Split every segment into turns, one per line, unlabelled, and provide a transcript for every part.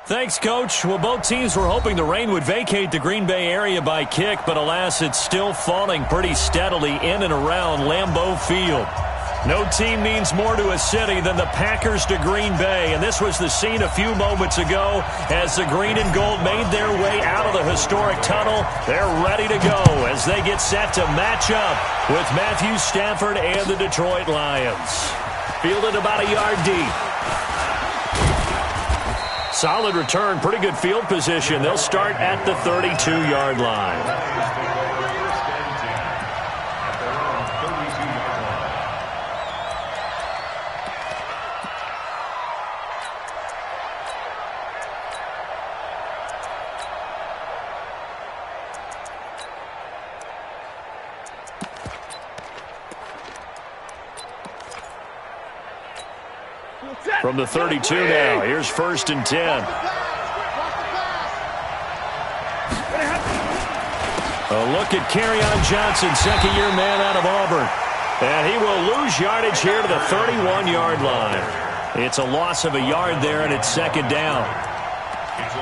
Thanks, Coach. Well, both teams were hoping the rain would vacate the Green Bay area by kick, but alas, it's still falling pretty steadily in and around Lambeau Field. No team means more to a city than the Packers to Green Bay, and this was the scene a few moments ago as the green and gold made their way out of the historic tunnel. They're ready to go as they get set to match up with Matthew Stafford and the Detroit Lions. Fielded about a yard deep. Solid return, pretty good field position. They'll start at the 32-yard line. From the 32 now, here's 1st and 10. A look at Kerryon Johnson, second-year man out of Auburn. And he will lose yardage here to the 31-yard line. It's a loss of a yard there, and it's second down.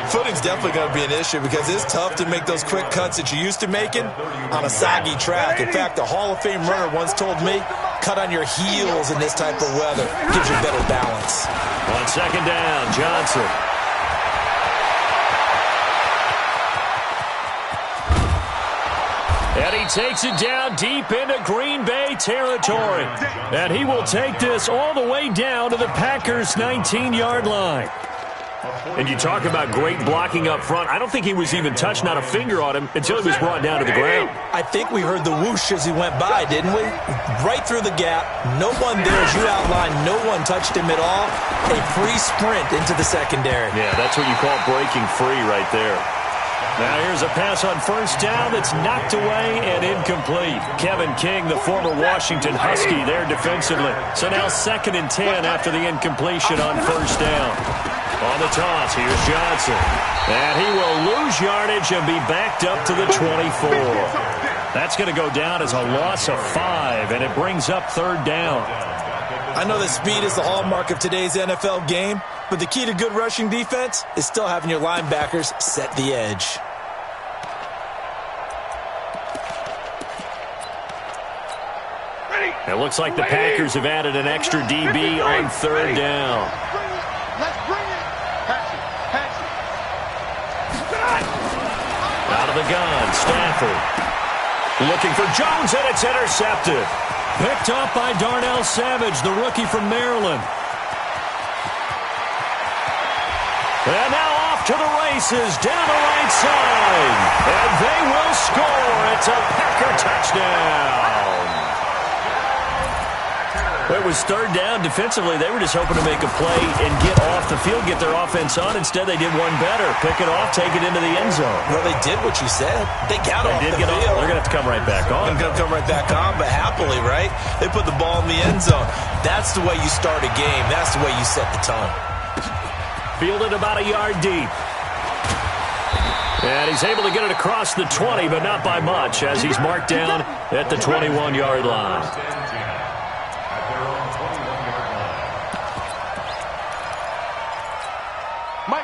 Footing's definitely going to be an issue because it's tough to make those quick cuts that you're used to making on a soggy track. In fact, a Hall of Fame runner once told me, cut on your heels in this type of weather. Gives you better balance.
On second down, Johnson. And he takes it down deep into Green Bay territory. And he will take this all the way down to the Packers' 19-yard line. And you talk about great blocking up front. I don't think he was even touched, not a finger on him, until he was brought down to the ground.
I think we heard the whoosh as he went by, didn't we? Right through the gap. No one there, as you outlined. No one touched him at all. A free sprint into the secondary.
Yeah, that's what you call breaking free right there. Now here's a pass on first down that's knocked away and incomplete. Kevin King, the former Washington Husky, there defensively. So now 2nd and 10 after the incompletion on first down. On the toss, here's Johnson. And he will lose yardage and be backed up to the 24. That's going to go down as a loss of 5, and it brings up 3rd down.
I know that speed is the hallmark of today's NFL game, but the key to good rushing defense is still having your linebackers set the edge.
It looks like the Packers have added an extra DB on 3rd down. Out of the gun, Stafford. Looking for Jones, and it's intercepted. Picked up by Darnell Savage, the rookie from Maryland. And now off to the races, down the right side. And they will score. It's a Packer touchdown. It was 3rd down. Defensively, they were just hoping to make a play and get off the field, get their offense on. Instead, they did one better. Pick it off, take it into the end zone.
Well, they did what you said. They got off the field.
They're going to have to come right back on.
They're going to come right back on, but happily, right? They put the ball in the end zone. That's the way you start a game. That's the way you set the tone.
Fielded about a yard deep. And he's able to get it across the 20, but not by much, as he's marked down at the 21-yard line.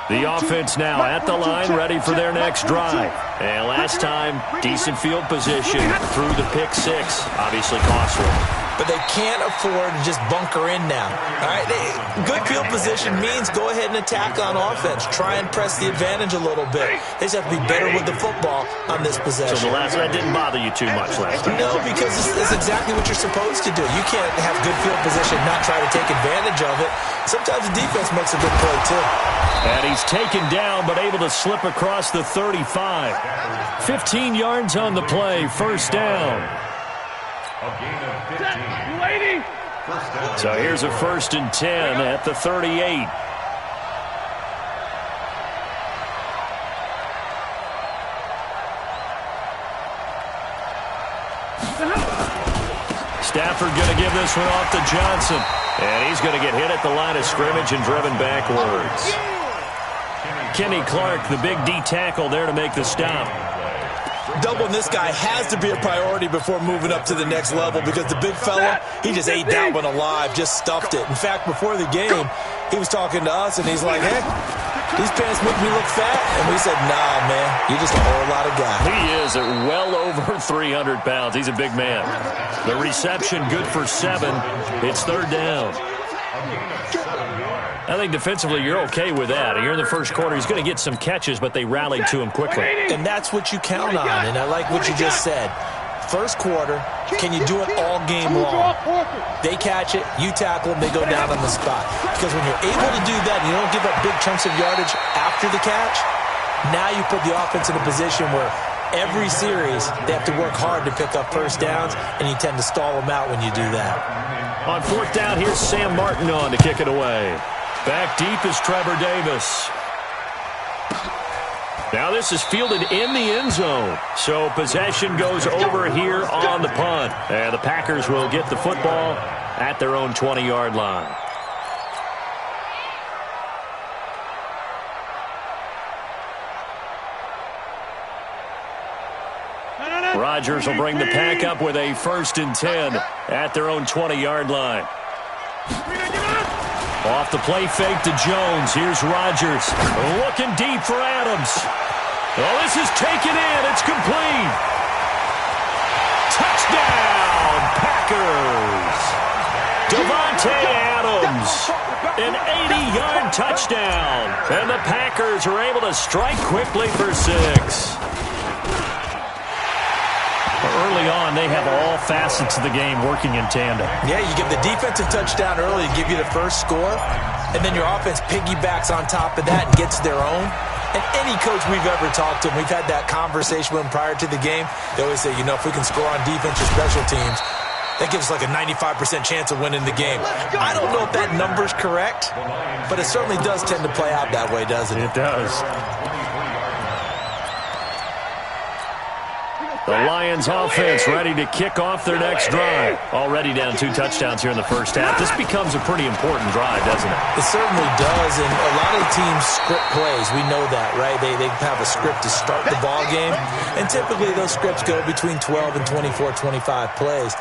The offense now at the line, ready for their next drive. And last time, decent field position through the pick 6. Obviously costly.
But they can't afford to just bunker in now. All right, good field position means go ahead and attack on offense. Try and press the advantage a little bit. They just have to be better with the football on this possession.
So the last that didn't bother you too much last time?
No, because it's exactly what you're supposed to do. You can't have good field position, not try to take advantage of it. Sometimes the defense makes a good play too.
And he's taken down, but able to slip across the 35. 15 yards on the play, 1st down. So here's a 1st and 10 at the 38. Stafford going to give this one off to Johnson. And he's going to get hit at the line of scrimmage and driven backwards. Kenny Clark, the big D tackle there to make the stop.
Doubling this guy has to be a priority before moving up to the next level because the big fella, he just ate that one alive, just stuffed it. In fact, before the game, he was talking to us, and he's like, hey, these pants make me look fat. And we said, nah, man, you're just a whole lot of guy.
He is at well over 300 pounds. He's a big man. The reception good for 7. It's third down. I think defensively you're okay with that. You're in the first quarter. He's going to get some catches, but they rallied to him quickly.
And that's what you count on, and I like what you just said. First quarter, can you do it all game long? They catch it, you tackle them, they go down on the spot. Because when you're able to do that and you don't give up big chunks of yardage after the catch, now you put the offense in a position where every series they have to work hard to pick up first downs, and you tend to stall them out when you do that.
On fourth down, here's Sam Martin on to kick it away. Back deep is Trevor Davis. Now this is fielded in the end zone. So possession goes over here on the punt. And the Packers will get the football at their own 20-yard line. Rodgers will bring the Pack up with a 1st and 10 at their own 20-yard line. Off the play fake to Jones. Here's Rodgers. Looking deep for Adams. Oh, this is taken in. It's complete. Touchdown, Packers. Davante Adams. An 80-yard touchdown. And the Packers are able to strike quickly for 6. Early on, they have all facets of the game working in tandem.
Yeah, you give the defensive touchdown early to give you the first score, and then your offense piggybacks on top of that and gets their own. And any coach we've ever talked to, and we've had that conversation with them prior to the game, they always say, you know, if we can score on defense or special teams, that gives us like a 95% chance of winning the game. I don't know if that number's correct, but it certainly does tend to play out that way, doesn't it?
It does. The Lions offense ready to kick off their next drive. Already down 2 touchdowns here in the first half. This becomes a pretty important drive, doesn't it?
It certainly does, and a lot of teams script plays. We know that, right? They have a script to start the ball game, and typically those scripts go between 12 and 24, 25 plays.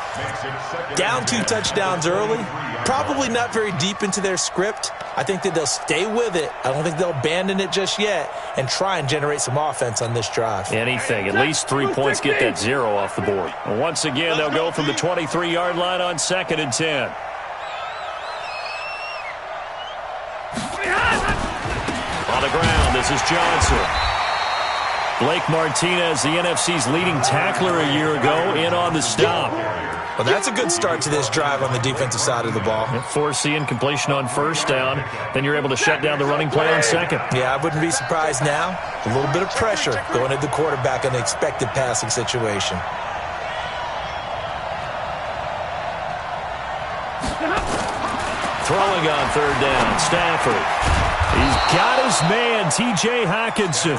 Down 2 touchdowns early, probably not very deep into their script. I think that they'll stay with it. I don't think they'll abandon it just yet and try and generate some offense on this drive.
Anything. At least 3 points, get that 0 off the board. And once again, they'll go from the 23-yard line on 2nd and 10. On the ground, this is Johnson. Blake Martinez, the NFC's leading tackler a year ago, in on the stop.
Well, that's a good start to this drive on the defensive side of the ball.
Force the incompletion on first down. Then you're able to shut down the running play on second.
Yeah, I wouldn't be surprised now. A little bit of pressure going at the quarterback in an expected passing situation.
Throwing on third down, Stafford. He's got his man, T.J. Hockenson.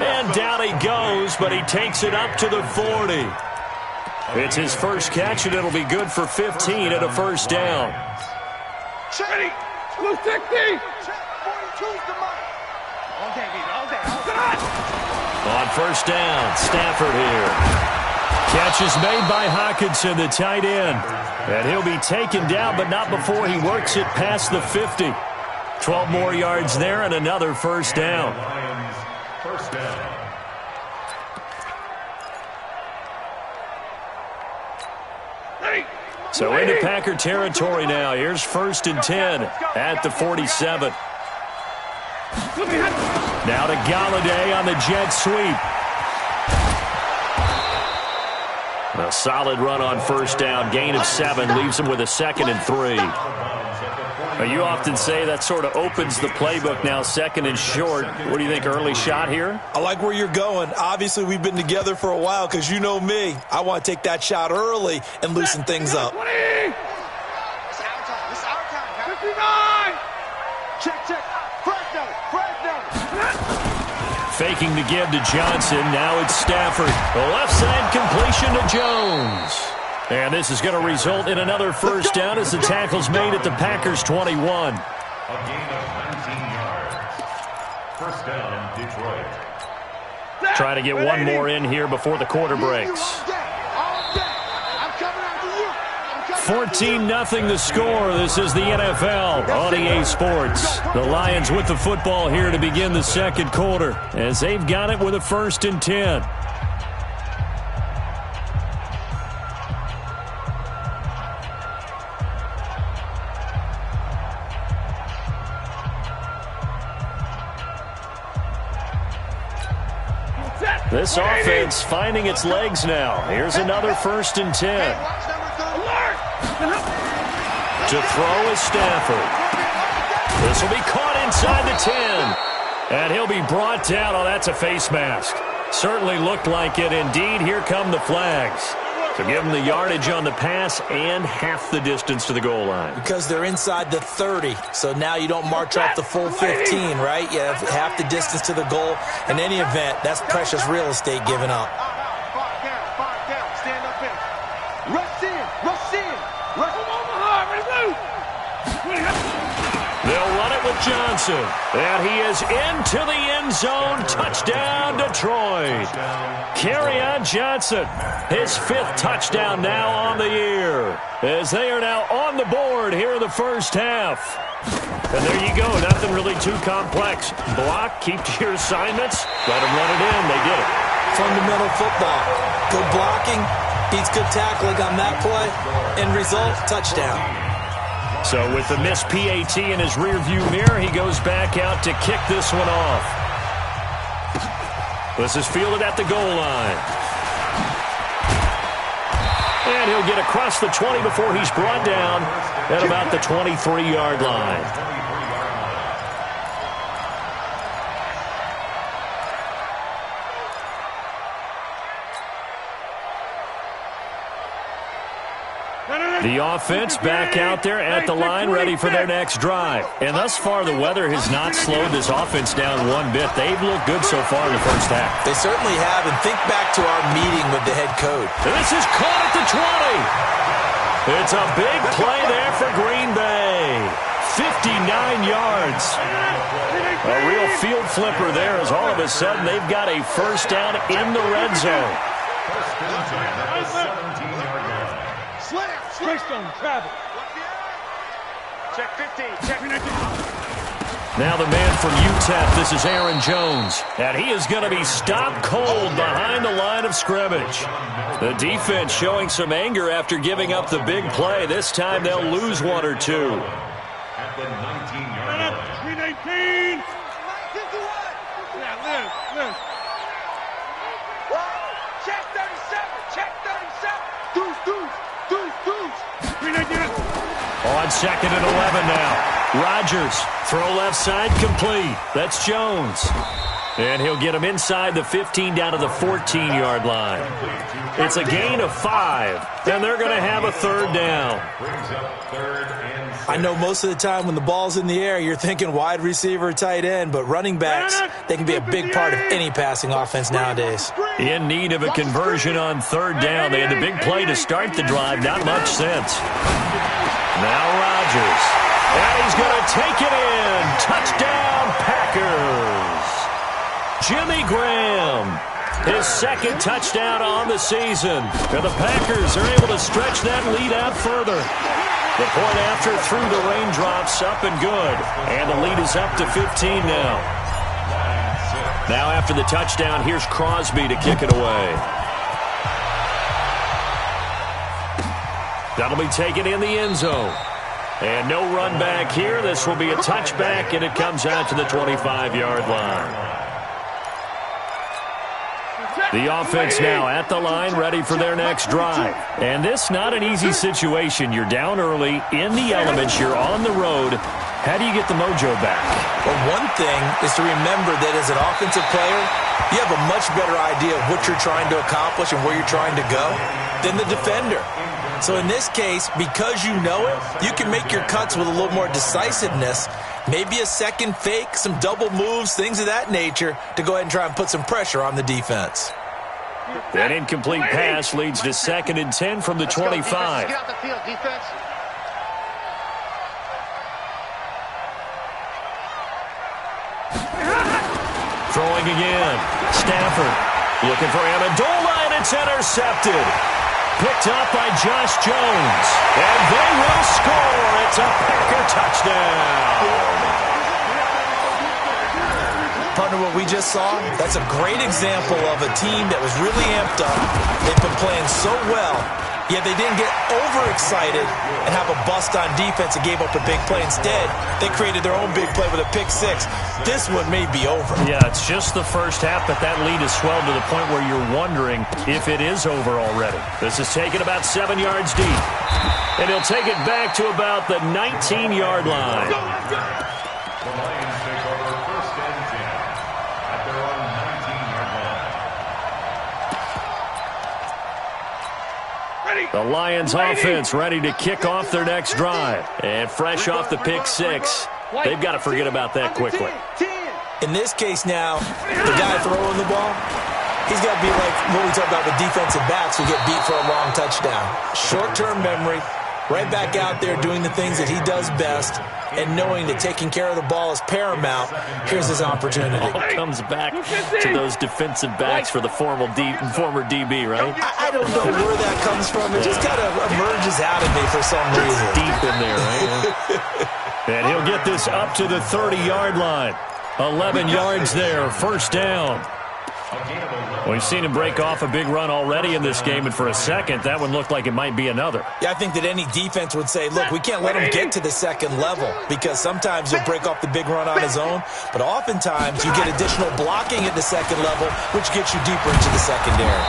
And down he goes, but he takes it up to the 40. It's his first catch, and it'll be good for 15 and a first down.
Ready, 260.
On first down, Stafford here. Catch is made by Hockenson, the tight end. And he'll be taken down, but not before he works it past the 50. 12 more yards there and another first down.
First down.
So into Packer territory now. Here's 1st and 10 at the 47. Now to Galladay on the jet sweep. A solid run on first down. Gain of 7 leaves him with a 2nd and 3. You often say that sort of opens the playbook now, 2nd and short. What do you think, early shot here?
I like where you're going. Obviously, we've been together for a while because you know me. I want to take that shot early and loosen things up.
20. It's our time. 59. Check.
Faking the give to Johnson. Now it's Stafford. The left side completion to Jones. And this is going to result in another first down as the tackle's made at the Packers' 21.
A gain of 19 yards. First down, Detroit.
Trying to get one more in here before the quarter breaks. 14-0 the score. This is the NFL on EA Sports. The Lions with the football here to begin the second quarter as they've got it with a 1st and 10. This offense finding its legs now. Here's another 1st and 10. To throw is Stafford. This will be caught inside the 10. And he'll be brought down. Oh, that's a face mask. Certainly looked like it. Indeed, here come the flags. So give them the yardage on the pass and half the distance to the goal line.
Because they're inside the 30, so now you don't march off the full 15, right? You have half the distance to the goal. In any event, that's precious real estate given up.
5 down, stand up in. Rush in.
They'll run it with Johnson. And he is into the end zone. Touchdown, Detroit. Kerryon Johnson, his 5th touchdown now on the year. As they are now on the board here in the first half. And there you go. Nothing really too complex. Block, keep to your assignments. Let them run it in. They did it.
Fundamental football. Good blocking. Beats good tackling on that play. End result, touchdown.
So with the missed PAT in his rearview mirror, he goes back out to kick this one off. This is fielded at the goal line. And he'll get across the 20 before he's brought down at about the 23-yard line. The offense back out there at the line, ready for their next drive. And thus far, the weather has not slowed this offense down one bit. They've looked good so far in the first half.
They certainly have, and think back to our meeting with the head coach.
This is caught at the 20. It's a big play there for Green Bay. 59 yards. A real field flipper there as all of a sudden they've got a first down in the red zone.
Travel. Check 15. Check 15.
Now the man from UTEP, this is Aaron Jones. And he is going to be stopped cold behind the line of scrimmage. The defense showing some anger after giving up the big play. This time they'll lose 1 or 2.
At the 19-yard line.
319. Yeah, Liz. Check 37. Check 37. Deuce. 319.
On 2nd and 11 now. Rodgers, throw left side, complete. That's Jones. And he'll get him inside the 15 down to the 14-yard line. It's a gain of 5, and they're going to have a 3rd down.
I know most of the time when the ball's in the air, you're thinking wide receiver, tight end, but running backs, they can be a big part of any passing offense nowadays.
In need of a conversion on 3rd down. They had the big play to start the drive. Not much sense. Now Rodgers. And he's going to take it in. Touchdown, Packers. Jimmy Graham. His 2nd touchdown on the season. And the Packers are able to stretch that lead out further. The point after through the raindrops, up and good. And the lead is up to 15 now. Now after the touchdown, here's Crosby to kick it away. That'll be taken in the end zone. And no run back here. This will be a touchback, and it comes out to the 25-yard line. The offense now at the line, ready for their next drive. And this not an easy situation. You're down early, in the elements, you're on the road. How do you get the mojo back?
Well, one thing is to remember that as an offensive player, you have a much better idea of what you're trying to accomplish and where you're trying to go than the defender. So in this case, because you know it, you can make your cuts with a little more decisiveness. Maybe a second fake, some double moves, things of that nature to go ahead and try and put some pressure on the defense.
That incomplete pass leads to 2nd and 10 from the 25.
Get out the field, defense.
Throwing again. Stafford looking for Amendola, and it's intercepted. Picked up by Josh Jones. And they will score. It's a Packer touchdown.
Partner, what we just saw, that's a great example of a team that was really amped up. They've been playing so well, yet they didn't get overexcited and have a bust on defense and gave up a big play. Instead, they created their own big play with a pick six. This one may be over.
Yeah, it's just the first half, but that lead has swelled to the point where you're wondering if it is over already. This is taken about 7 yards deep. And he'll take it back to about the 19-yard line.
The Lions take over 1st and 10 at their own 19-yard line.
The Lions offense ready to kick off their next drive. And fresh off the pick six, they've got to forget about that quickly.
In this case now, the guy throwing the ball, he's got to be like what we talk about with defensive backs who get beat for a long touchdown. Short-term memory, right back out there doing the things that he does best, and knowing that taking care of the ball is paramount. Here's his opportunity.
All comes back to those defensive backs for the former DB, right?
I don't know where that comes from. It just kind of emerges out of me for some reason.
Deep in there, right? And he'll get this up to the 30-yard line. 11 yards there, first down. We've seen him break off a big run already in this game, and for a second, that one looked like it might be another.
Yeah, I think that any defense would say, look, we can't let him get to the second level, because sometimes he'll break off the big run on his own, but oftentimes you get additional blocking at the second level, which gets you deeper into the secondary.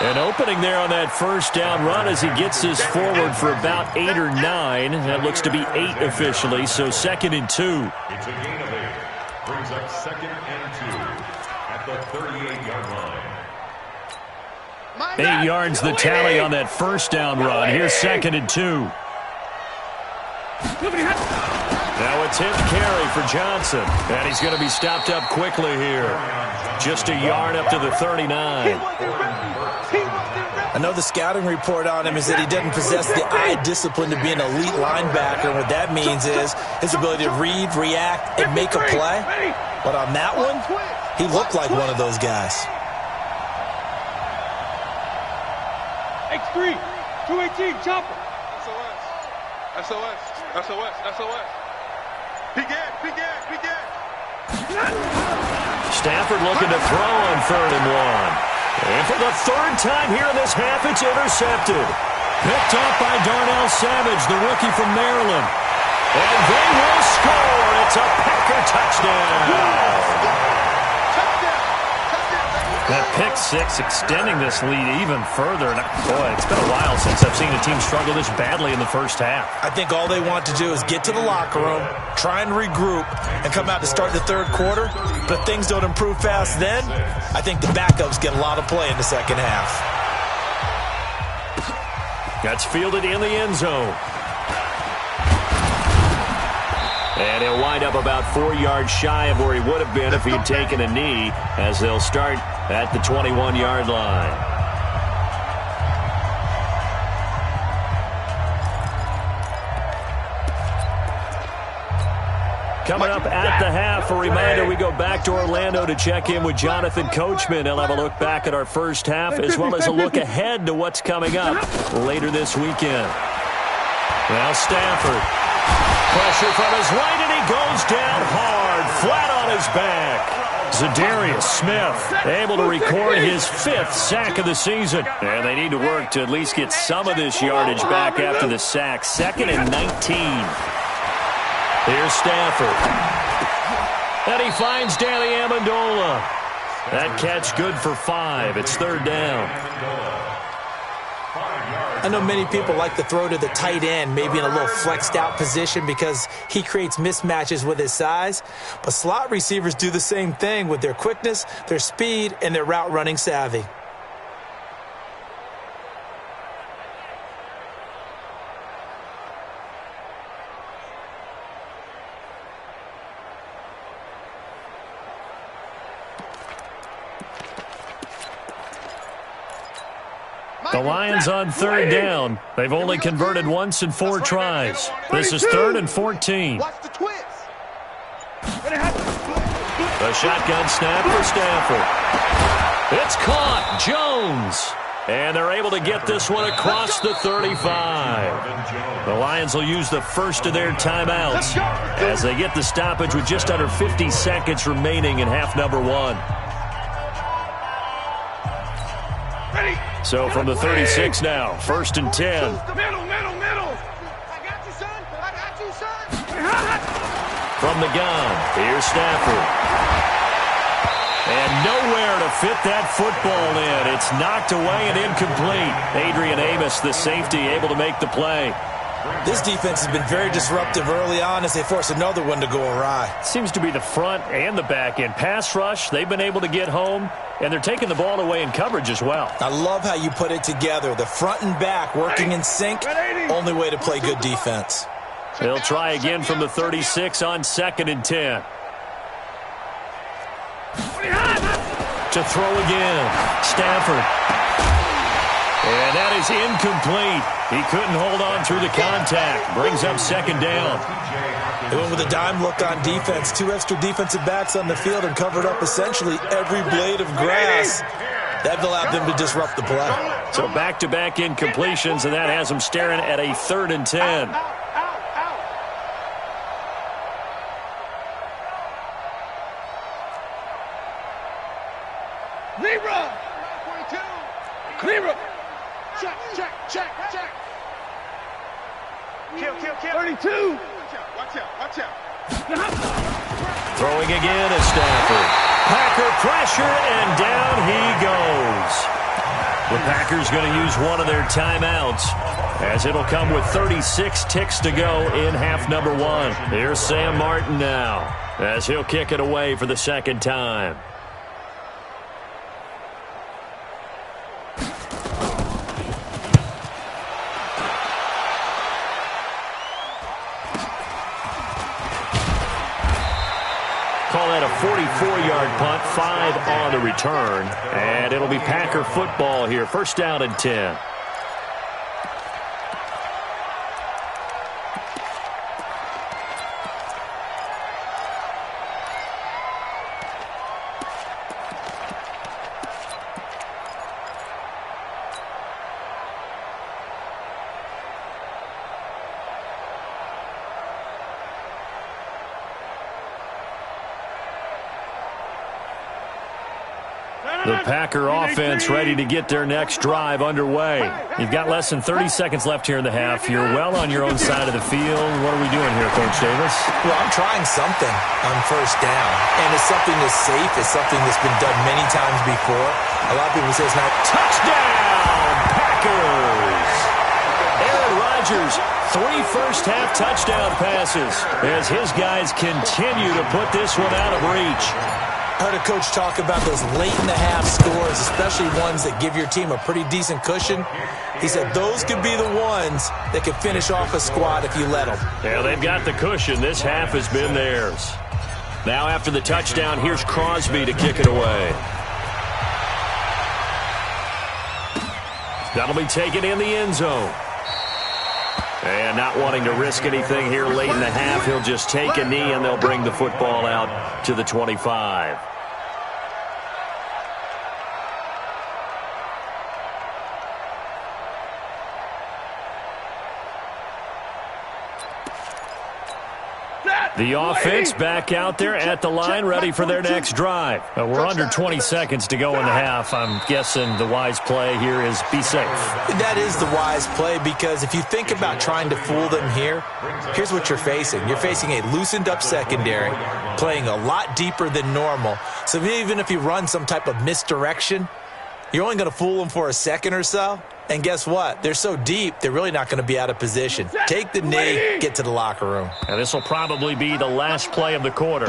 An opening there on that first down run as he gets this forward for about 8 or 9. That looks to be 8 officially, so 2nd and 2.
It's a gain of 8. Brings up 2nd and 2 at the 38-yard line.
8 yards the tally on that first down run. Here's 2nd and 2. Now attempt carry for Johnson. And he's going to be stopped up quickly here. Just a yard up to the 39.
I know the scouting report on him is that he doesn't possess the eye discipline to be an elite linebacker. What that means is his ability to read, react, and make a play. But on that one, he looked like one of those guys.
X3, 218, chopper. SOS. Begin.
Stafford looking to throw on 3rd and 1. And for the 3rd time here in this half, it's intercepted. Picked up by Darnell Savage, the rookie from Maryland. And they will score. It's a Packer touchdown. That pick six extending this lead even further. And boy, it's been a while since I've seen a team struggle this badly in the first half.
I think all they want to do is get to the locker room, try and regroup, and come out to start the 3rd quarter. But if things don't improve fast then, I think the backups get a lot of play in the second half.
That's fielded in the end zone. And he'll wind up about 4 yards shy of where he would have been if he had taken a knee, as they'll start at the 21-yard line. Coming up at the half, a reminder, we go back to Orlando to check in with Jonathan Coachman. He'll have a look back at our first half, as well as a look ahead to what's coming up later this weekend. Now Stafford. Pressure from his right, and he goes down hard, flat on his back. Zadarius Smith able to record his 5th sack of the season. And they need to work to at least get some of this yardage back after the sack. 2nd and 19. Here's Stafford. And he finds Danny Amendola. That catch good for 5. It's 3rd down.
I know many people like to throw to the tight end, maybe in a little flexed out position because he creates mismatches with his size. But slot receivers do the same thing with their quickness, their speed, and their route running savvy.
The Lions on 3rd down. They've only converted once in 4 tries. This is 3rd and 14.
Watch the twist.
A shotgun snap for Stafford. It's caught. Jones. And they're able to get this one across the 35. The Lions will use the first of their timeouts as they get the stoppage with just under 50 seconds remaining in half number 1. So from the 36 now, 1st and 10.
Middle. I got you, son.
From the gun, here's Stafford. And nowhere to fit that football in. It's knocked away and incomplete. Adrian Amos, the safety, able to make the play.
This defense has been very disruptive early on as they force another one to go awry.
Seems to be the front and the back end. Pass rush, they've been able to get home, and they're taking the ball away in coverage as well.
I love how you put it together. The front and back working in sync. Only way to play good defense.
They'll try again from the 36 on 2nd and 10. To throw again, Stafford. And that is incomplete. He couldn't hold on through the contact. Brings up 2nd down.
They went with a dime look on defense. 2 extra defensive backs on the field and covered up essentially every blade of grass. That allowed them to disrupt the play.
So back-to-back incompletions, and that has them staring at a 3rd and 10.
Libra. Check. Kill. 32. Watch out.
Throwing again is Stafford. Packer pressure, and down he goes. The Packers going to use one of their timeouts as it'll come with 36 ticks to go in half number 1. Here's Sam Martin now as he'll kick it away for the 2nd time. Call that a 44-yard punt, 5 on the return. And it'll be Packer football here. 1st down and 10. The Packer offense ready to get their next drive underway. You've got less than 30 seconds left here in the half. You're well on your own side of the field. What are we doing here, Coach Davis?
Well, I'm trying something on 1st down. And it's something that's safe. It's something that's been done many times before. A lot of people say it's not.
Touchdown, Packers! Aaron Rodgers, 3 first-half touchdown passes as his guys continue to put this one out of reach.
I heard a coach talk about those late-in-the-half scores, especially ones that give your team a pretty decent cushion. He said those could be the ones that could finish off a squad if you let them.
Yeah, they've got the cushion. This half has been theirs. Now after the touchdown, here's Crosby to kick it away. That'll be taken in the end zone. And not wanting to risk anything here late in the half, he'll just take a knee and they'll bring the football out to the 25. The offense back out there at the line, ready for their next drive. We're under 20 seconds to go in the half. I'm guessing the wise play here is be safe.
That is the wise play, because if you think about trying to fool them here, here's what you're facing. You're facing a loosened up secondary, playing a lot deeper than normal. So even if you run some type of misdirection, you're only going to fool them for a second or so. And guess what? They're so deep, they're really not going to be out of position. Take the knee, get to the locker room.
And this will probably be the last play of the quarter.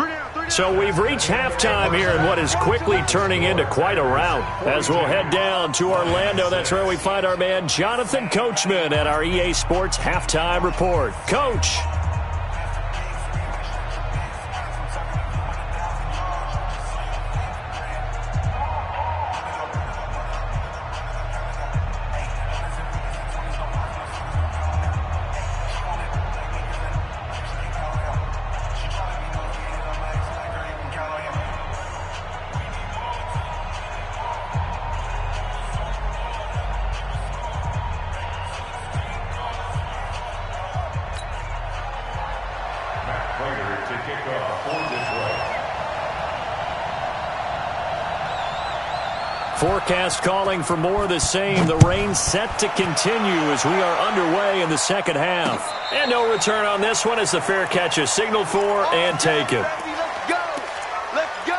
So we've reached halftime here in what is quickly turning into quite a rout. As we'll head down to Orlando, that's where we find our man Jonathan Coachman at our EA Sports Halftime Report. Coach. Forecast calling for more of the same. The rain set to continue as we are underway in the second half. And no return on this one as the fair catch is signaled for and taken.
Let's go. Let's go.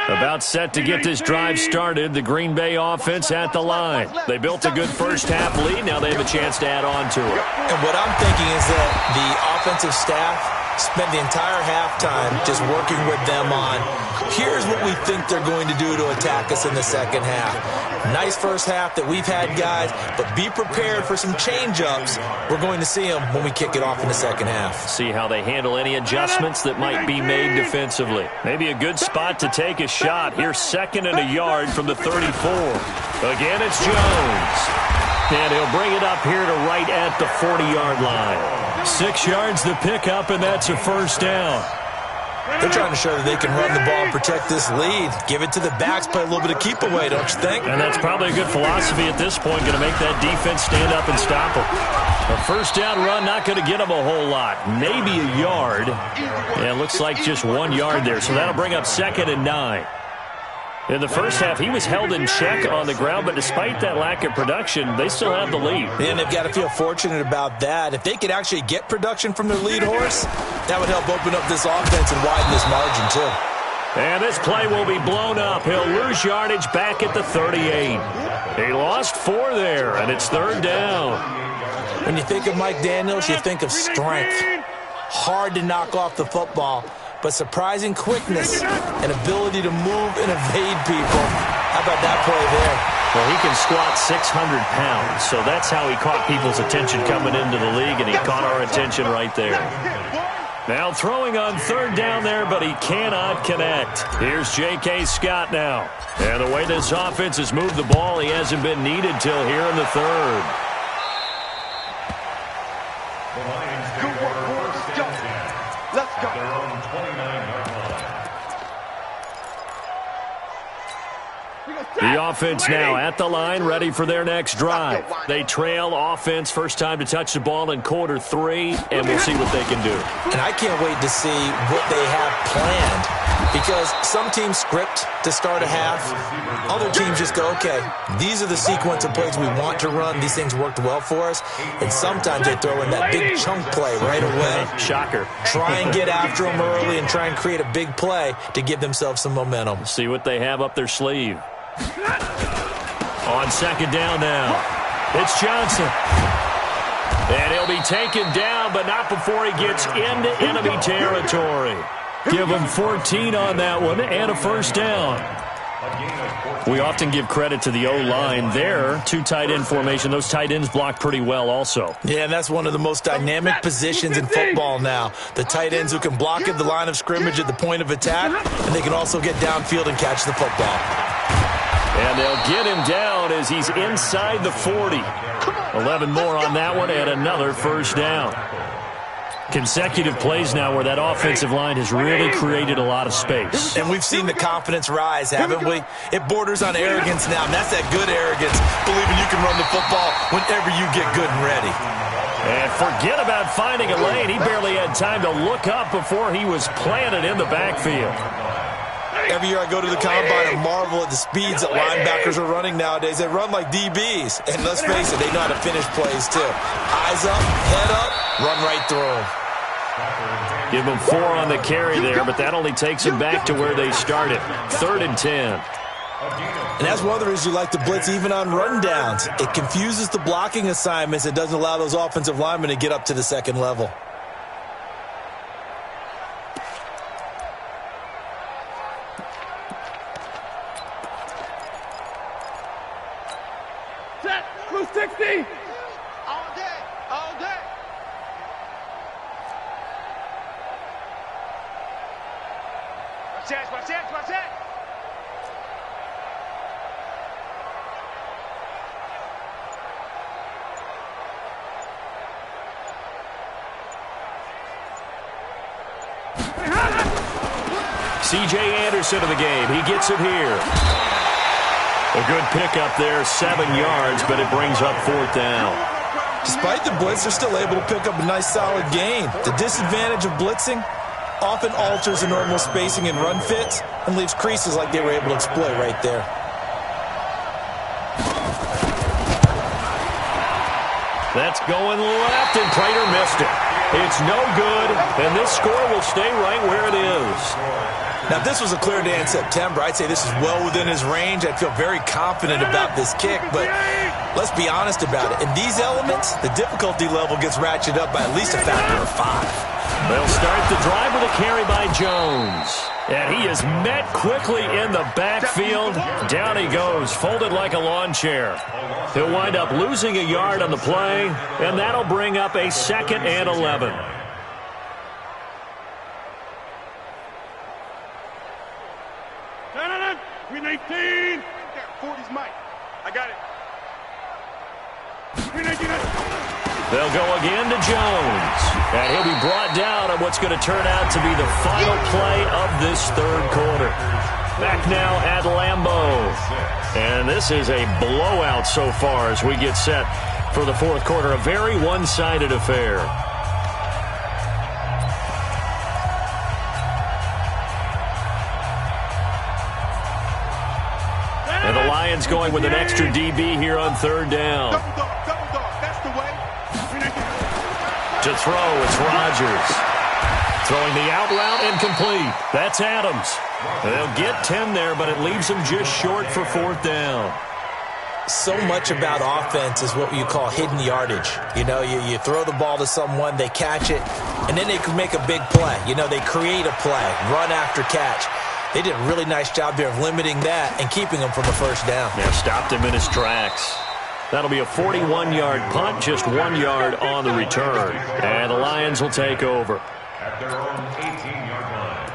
About set to get this drive started, the Green Bay offense at the line. They built a good first-half lead. Now they have a chance to add on to it.
And what I'm thinking is that the offensive staff spent the entire halftime just working with them on, here's what we think they're going to do to attack us in the second half. Nice first half that we've had, guys, but be prepared for some change-ups. We're going to see them when we kick it off in the second half.
See how they handle any adjustments that might be made defensively. Maybe a good spot to take a shot. Here's 2nd and a yard from the 34. Again, it's Jones. And he'll bring it up here to right at the 40-yard line. 6 yards the pickup, and that's a first down.
They're trying to show that they can run the ball and protect this lead. Give it to the backs, play a little bit of keep away, don't you think?
And that's probably a good philosophy at this point, going to make that defense stand up and stop them. A first down run, not going to get them a whole lot. Maybe a yard. Yeah, it looks like just 1 yard there, so that'll bring up 2nd and 9. In the first half, he was held in check on the ground, but despite that lack of production, they still have the lead.
And they've got to feel fortunate about that. If they could actually get production from their lead horse, that would help open up this offense and widen this margin, too.
And this play will be blown up. He'll lose yardage back at the 38. He lost 4 there, and it's 3rd down.
When you think of Mike Daniels, you think of strength. Hard to knock off the football, but surprising quickness and ability to move and evade people. How about that play there?
Well, he can squat 600 pounds, so that's how he caught people's attention coming into the league, and he caught our attention right there. Now throwing on 3rd down there, but he cannot connect. Here's J.K. Scott now. And the way this offense has moved the ball, he hasn't been needed till here in the 3rd.
Good work, boys. Let's go. Let's go.
Their own 29-yard line.
The offense now at the line, ready for their next drive. They trail offense, first time to touch the ball in quarter 3, and we'll see what they can do.
And I can't wait to see what they have planned, because some teams script to start a half. Other teams just go, okay, these are the sequence of plays we want to run. These things worked well for us. And sometimes they throw in that big chunk play right away.
Shocker.
Try and get after them early and try and create a big play to give themselves some momentum.
See what they have up their sleeve. On 2nd down now, it's Johnson. And he'll be taken down, but not before he gets into enemy territory. Give him 14 on that one and a first down. We often give credit to the O-line there. 2 tight end formation. Those tight ends block pretty well also.
Yeah, and that's one of the most dynamic positions in football now. The tight ends who can block at the line of scrimmage at the point of attack, and they can also get downfield and catch the football.
And they'll get him down as he's inside the 40. 11 more on that one and another first down. Consecutive plays now where that offensive line has really created a lot of space.
And we've seen the confidence rise, haven't we? It borders on arrogance now, and that's that good arrogance, believing you can run the football whenever you get good and ready.
And forget about finding a lane. He barely had time to look up before he was planted in the backfield.
Every year I go to the combine and marvel at the speeds that linebackers are running nowadays. They run like DBs. And let's face it, they know how to finish plays too. Eyes up, head up, run right through them.
Give them 4 on the carry there, but that only takes them back to where they started. 3rd and 10.
And that's one of the reasons you like to blitz even on rundowns. It confuses the blocking assignments. It doesn't allow those offensive linemen to get up to the second level.
Set. 260. All day. All day. Watch that. Watch that.
C.J. Anderson of the game. He gets it here. A good pickup there, 7 yards, but it brings up 4th down.
Despite the blitz, they're still able to pick up a nice, solid gain. The disadvantage of blitzing often alters the normal spacing and run fits and leaves creases like they were able to exploit right there.
That's going left, and Prater missed it. It's no good, and this score will stay right where it is.
Now, if this was a clear day in September, I'd say this is well within his range. I'd feel very confident about this kick, but let's be honest about it. In these elements, the difficulty level gets ratcheted up by at least a factor of 5.
They'll start the drive with a carry by Jones. And he is met quickly in the backfield. Down he goes, folded like a lawn chair. He'll wind up losing a yard on the play, and that'll bring up a 2nd and 11.
Green 18. 40's Mike. I got it. Green 18.
They'll go again to Jones. And he'll be brought down on what's going to turn out to be the final play of this 3rd quarter. Back now at Lambeau. And this is a blowout so far as we get set for the 4th quarter. A very one-sided affair. And the Lions going with an extra DB here on 3rd down.
Double dog. That's the way.
To throw, it's Rodgers. Throwing the out route, incomplete. That's Adams. They'll get 10 there, but it leaves them just short for 4th down.
So much about offense is what you call hidden yardage. You know, you throw the ball to someone, they catch it, and then they can make a big play. You know, they create a play, run after catch. They did a really nice job here of limiting that and keeping him from a 1st down.
Yeah, stopped him in his tracks. That'll be a 41-yard punt, just 1 yard on the return. And the Lions will take over.
At their own 18-yard line.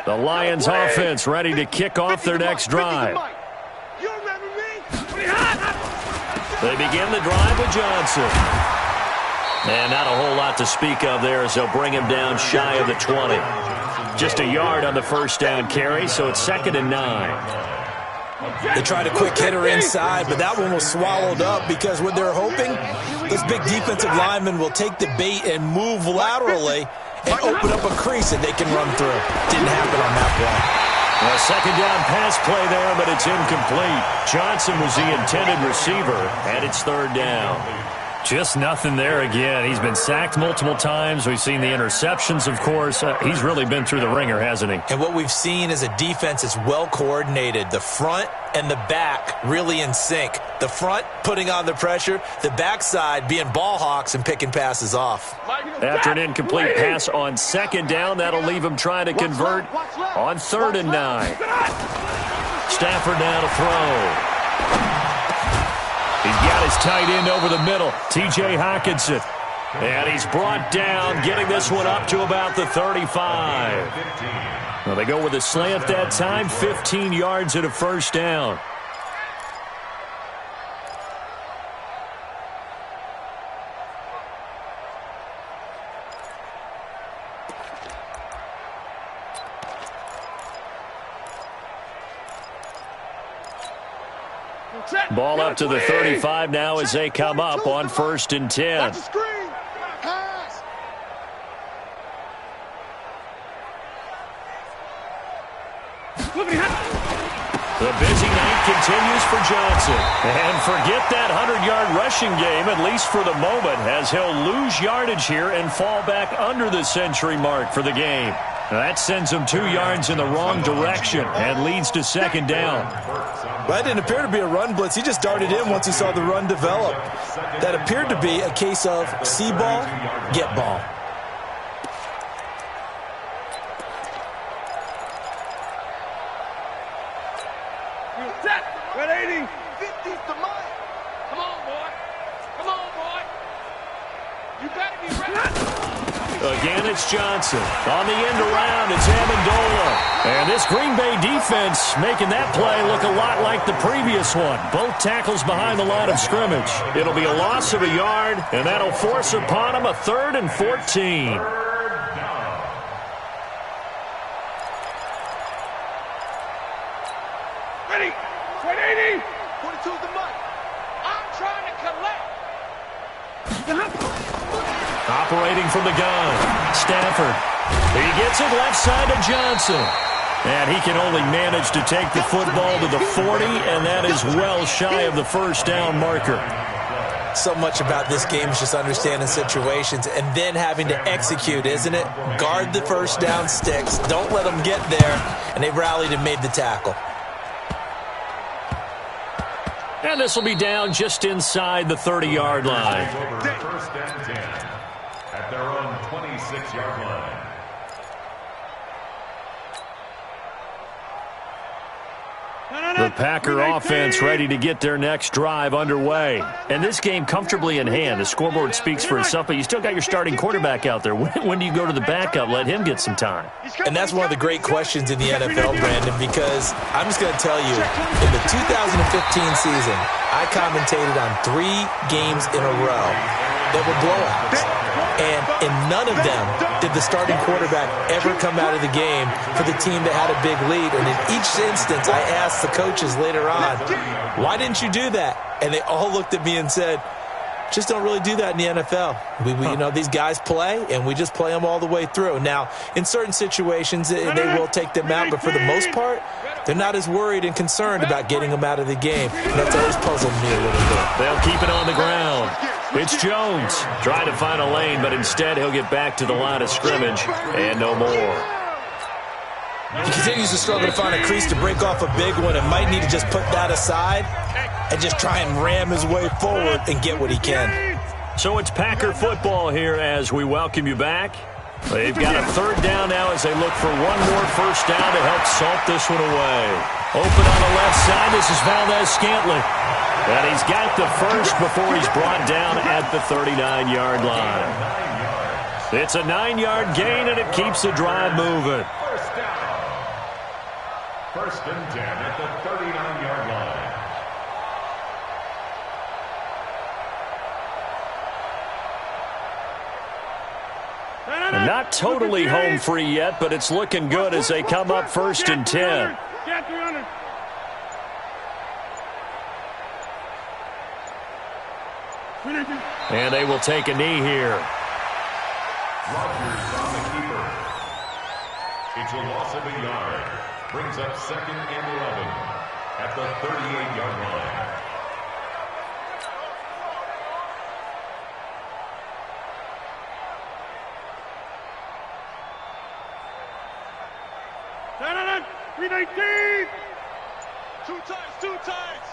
The Lions offense ready to kick off their next drive.
You remember me?
They begin the drive with Johnson. And not a whole lot to speak of there as they'll bring him down shy of the 20. Just a yard on the 1st down carry, so it's 2nd and 9.
They tried a quick hitter inside, but that one was swallowed up because what they're hoping, this big defensive lineman will take the bait and move laterally and open up a crease that they can run through. Didn't happen on that play.
A 2nd down pass play there, but it's incomplete. Johnson was the intended receiver, and it's 3rd down. Just nothing there again. He's been sacked multiple times. We've seen the interceptions, of course. He's really been through the ringer, hasn't he?
And what we've seen is a defense that's well coordinated. The front and the back really in sync. The front putting on the pressure, the backside being ball hawks and picking passes off.
After an incomplete pass on 2nd down, that'll leave him trying to convert on 3rd and 9. Stafford now to throw. He's got his tight end over the middle, T.J. Hockenson. And he's brought down, getting this one up to about the 35. Well, they go with a slant that time, 15 yards and a 1st down. Ball up to the 35 now as they come up on 1st and 10. The busy night continues for Johnson. And forget that 100-yard rushing game, at least for the moment, as he'll lose yardage here and fall back under the century mark for the game. That sends him 2 yards in the wrong direction and leads to 2nd down.
Well, that didn't appear to be a run blitz. He just darted in once he saw the run develop. That appeared to be a case of see ball, get ball.
Red 80. 50's to Mike. Come on, boy. Come on, boy. You got to be ready.
Again, it's Johnson. On the end around, it's Amendola. And this Green Bay defense making that play look a lot like the previous one. Both tackles behind the line of scrimmage. It'll be a loss of a yard, and that'll force upon them a 3rd and 14.
Ready? 180. 42's the money. I'm trying to collect.
Operating from the gun, Stafford. He gets it left side to Johnson. And he can only manage to take the football to the 40, and that is well shy of the first down marker.
So much about this game is just understanding situations and then having to execute, isn't it? Guard the first down sticks. Don't let them get there. And they rallied and made the tackle.
And this will be down just inside the 30-yard line.
First and 10 at their own 26-yard line.
The Packer offense ready to get their next drive underway. And this game comfortably in hand. The scoreboard speaks for itself, but you still got your starting quarterback out there. When do you go to the backup? Let him get some time.
And that's one of the great questions in the NFL, Brandon, because I'm just going to tell you, in the 2015 season, I commentated on 3 games in a row that were blowouts. And in none of them did the starting quarterback ever come out of the game for the team that had a big lead. And in each instance, I asked the coaches later on, why didn't you do that? And they all looked at me and said, just don't really do that in the NFL. You know, these guys play, and we just play them all the way through. Now, in certain situations, they will take them out, but for the most part, they're not as worried and concerned about getting them out of the game. And that's always puzzled me a little bit.
They'll keep it on the ground. It's Jones trying to find a lane, but instead he'll get back to the line of scrimmage and no more.
He continues to struggle to find a crease to break off a big one and might need to just put that aside and just try and ram his way forward and get what he can.
So it's Packer football here as we welcome you back. They've got a 3rd down now as they look for one more first down to help salt this one away. Open on the left side, this is Valdez-Scantling. And he's got the first before he's brought down at the 39-yard line. It's a 9-yard gain, and it keeps the drive moving.
First down. First and 10 at the 39-yard line.
And not totally home free yet, but it's looking good as they come up 1st and 10. And they will take a knee here.
Rodgers on the keeper. It's a loss of a yard. Brings up 2nd and 11 at the 38-yard line.
Stand on it. 319. Two times.